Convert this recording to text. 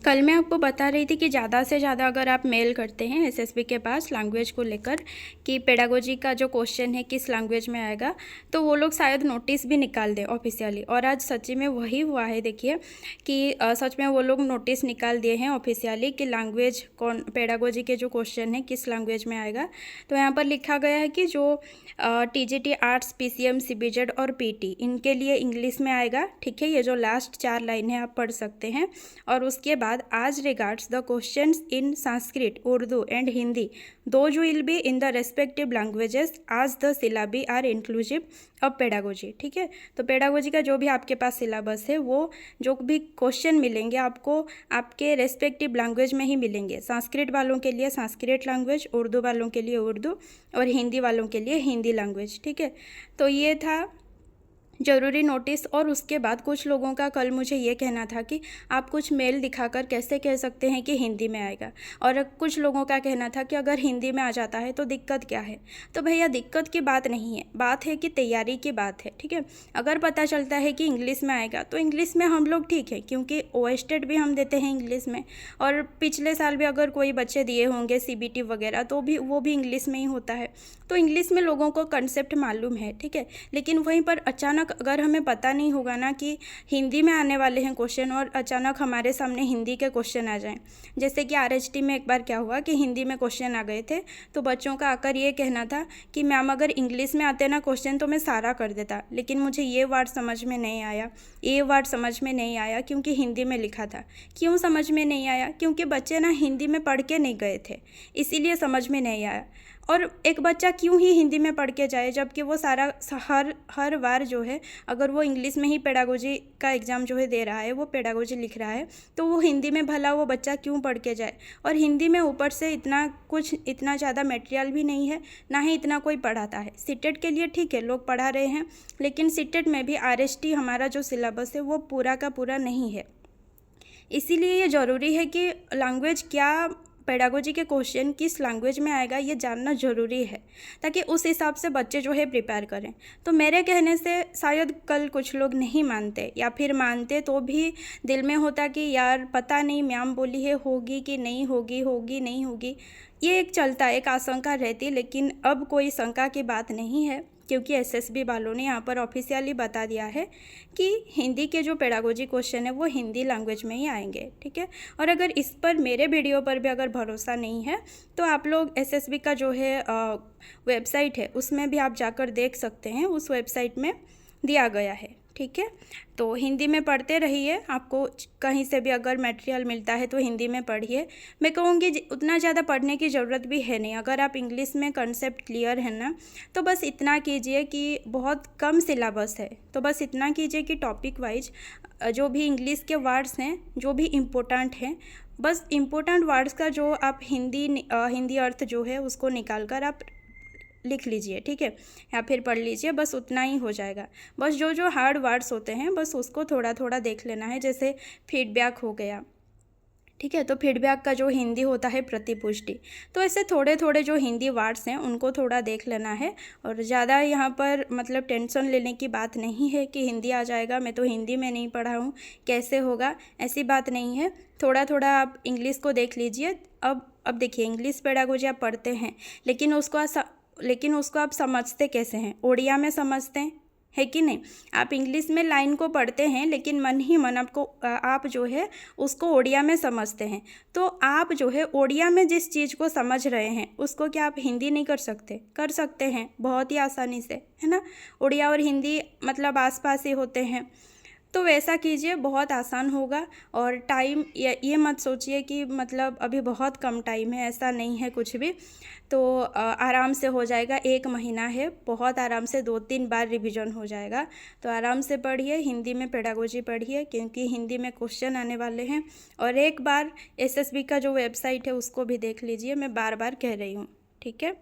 कल मैं आपको बता रही थी कि ज़्यादा से ज़्यादा अगर आप मेल करते हैं एसएसबी के पास लैंग्वेज को लेकर कि पेडागोजी का जो क्वेश्चन है किस लैंग्वेज में आएगा, तो वो लोग शायद नोटिस भी निकाल दें ऑफिशियली। और आज सच्ची में वही हुआ है। देखिए कि सच में वो लोग नोटिस निकाल दिए हैं ऑफिशियली कि लैंग्वेज कौन, पेडागोजी के जो क्वेश्चन है किस लैंग्वेज में आएगा। तो यहाँ पर लिखा गया है कि जो टीजीटी आर्ट्स, पीसीएम, सीबीजेड और पीटी इनके लिए इंग्लिश में आएगा। ठीक है, ये जो लास्ट 4 लाइन है आप पढ़ सकते हैं। और उसके बाद as regards the questions in Sanskrit, Urdu and Hindi, those will be in the respective languages as the syllabi are inclusive of pedagogy। ठीक है, तो पेडागोजी का जो भी आपके पास सिलेबस है वो जो भी क्वेश्चन मिलेंगे आपको आपके रेस्पेक्टिव लैंग्वेज में ही मिलेंगे। संस्कृत वालों के लिए संस्कृत लैंग्वेज, उर्दू वालों के लिए उर्दू और हिंदी वालों के लिए हिंदी लैंग्वेज। ठीक है, तो ये था ज़रूरी नोटिस। और उसके बाद कुछ लोगों का कल मुझे ये कहना था कि आप कुछ मेल दिखाकर कैसे कह सकते हैं कि हिंदी में आएगा, और कुछ लोगों का कहना था कि अगर हिंदी में आ जाता है तो दिक्कत क्या है। तो भैया दिक्कत की बात नहीं है, बात है कि तैयारी की बात है। ठीक है, अगर पता चलता है कि इंग्लिश में आएगा तो इंग्लिश में हम लोग ठीक है, क्योंकि ओएसटेट भी हम देते हैं इंग्लिश में, और पिछले साल भी अगर कोई बच्चे दिए होंगे सीबीटी वगैरह तो भी वो भी इंग्लिश में ही होता है। तो इंग्लिश में लोगों को कंसेप्ट मालूम है। ठीक है, लेकिन वहीं पर अचानक अगर हमें पता नहीं होगा ना कि हिंदी में आने वाले हैं क्वेश्चन, और अचानक हमारे सामने हिंदी के क्वेश्चन आ जाएं, जैसे कि आरएचटी में एक बार क्या हुआ कि हिंदी में क्वेश्चन आ गए थे, तो बच्चों का आकर ये कहना था कि मैम अगर इंग्लिश में आते ना क्वेश्चन तो मैं सारा कर देता, लेकिन मुझे ये वर्ड समझ में नहीं आया, ये वर्ड समझ में नहीं आया क्योंकि हिंदी में लिखा था। क्यों समझ में नहीं आया? क्योंकि बच्चे ना हिंदी में पढ़ के नहीं गए थे, इसीलिए समझ में नहीं आया। और एक बच्चा क्यों ही हिंदी में पढ़ के जाए, जबकि वो सारा हर बार जो है अगर वो इंग्लिश में ही पेडागोजी का एग्ज़ाम जो है दे रहा है, वो पेडागोजी लिख रहा है, तो वो हिंदी में भला वो बच्चा क्यों पढ़ के जाए। और हिंदी में ऊपर से इतना ज़्यादा मटेरियल भी नहीं है, ना ही इतना कोई पढ़ाता है। सीटेट के लिए ठीक है लोग पढ़ा रहे हैं, लेकिन सीटेट में भी आरएसटी हमारा जो सिलेबस है वो पूरा का पूरा नहीं है। इसीलिए ये ज़रूरी है कि लैंग्वेज क्या, पेडागोजी के क्वेश्चन किस लैंग्वेज में आएगा ये जानना ज़रूरी है, ताकि उस हिसाब से बच्चे जो है प्रिपेयर करें। तो मेरे कहने से शायद कल कुछ लोग नहीं मानते, या फिर मानते तो भी दिल में होता कि यार पता नहीं मैम बोली है होगी कि नहीं होगी, होगी नहीं होगी, ये एक चलता, एक आशंका रहती। लेकिन अब कोई शंका की बात नहीं है, क्योंकि एसएसबी वालों ने यहाँ पर ऑफिशियली बता दिया है कि हिंदी के जो पेडागोजी क्वेश्चन है वो हिंदी लैंग्वेज में ही आएंगे। ठीक है, और अगर इस पर मेरे वीडियो पर भी अगर भरोसा नहीं है तो आप लोग एसएसबी का जो है वेबसाइट है उसमें भी आप जाकर देख सकते हैं, उस वेबसाइट में दिया गया है। ठीक है, तो हिंदी में पढ़ते रहिए, आपको कहीं से भी अगर मटेरियल मिलता है तो हिंदी में पढ़िए। मैं कहूँगी उतना ज़्यादा पढ़ने की ज़रूरत भी है नहीं, अगर आप इंग्लिश में कंसेप्ट क्लियर है ना तो बस इतना कीजिए कि बहुत कम सिलेबस है, तो बस इतना कीजिए कि टॉपिक वाइज जो भी इंग्लिश के वर्ड्स हैं जो भी इम्पोर्टेंट हैं, बस इम्पोर्टेंट वर्ड्स का जो आप हिंदी अर्थ जो है उसको निकाल कर आप लिख लीजिए। ठीक है, या फिर पढ़ लीजिए, बस उतना ही हो जाएगा। बस जो जो हार्ड वर्ड्स होते हैं बस उसको थोड़ा थोड़ा देख लेना है, जैसे फीडबैक हो गया। ठीक है, तो फीडबैक का जो हिंदी होता है प्रतिपुष्टि, तो ऐसे थोड़े थोड़े जो हिंदी वर्ड्स हैं उनको थोड़ा देख लेना है। और ज़्यादा यहाँ पर मतलब टेंशन लेने की बात नहीं है कि हिंदी आ जाएगा, मैं तो हिंदी में नहीं पढ़ा हूँ कैसे होगा, ऐसी बात नहीं है। थोड़ा थोड़ा आप इंग्लिश को देख लीजिए। अब देखिए इंग्लिश पेडागोजी आप पढ़ते हैं, लेकिन उसको आप समझते कैसे हैं? ओडिया में समझते हैं, है कि नहीं? आप इंग्लिश में लाइन को पढ़ते हैं लेकिन मन ही मन आप जो है उसको ओडिया में समझते हैं। तो आप जो है ओडिया में जिस चीज़ को समझ रहे हैं उसको क्या आप हिंदी नहीं कर सकते? कर सकते हैं बहुत ही आसानी से, है ना। ओडिया और हिंदी मतलब आसपास ही होते हैं, तो वैसा कीजिए, बहुत आसान होगा। और टाइम ये मत सोचिए कि मतलब अभी बहुत कम टाइम है, ऐसा नहीं है कुछ भी। तो आराम से हो जाएगा, 1 महीना है, बहुत आराम से 2-3 बार रिवीजन हो जाएगा। तो आराम से पढ़िए, हिंदी में पेडागोजी पढ़िए, क्योंकि हिंदी में क्वेश्चन आने वाले हैं। और एक बार एसएसबी का जो वेबसाइट है उसको भी देख लीजिए, मैं बार बार कह रही हूँ। ठीक है।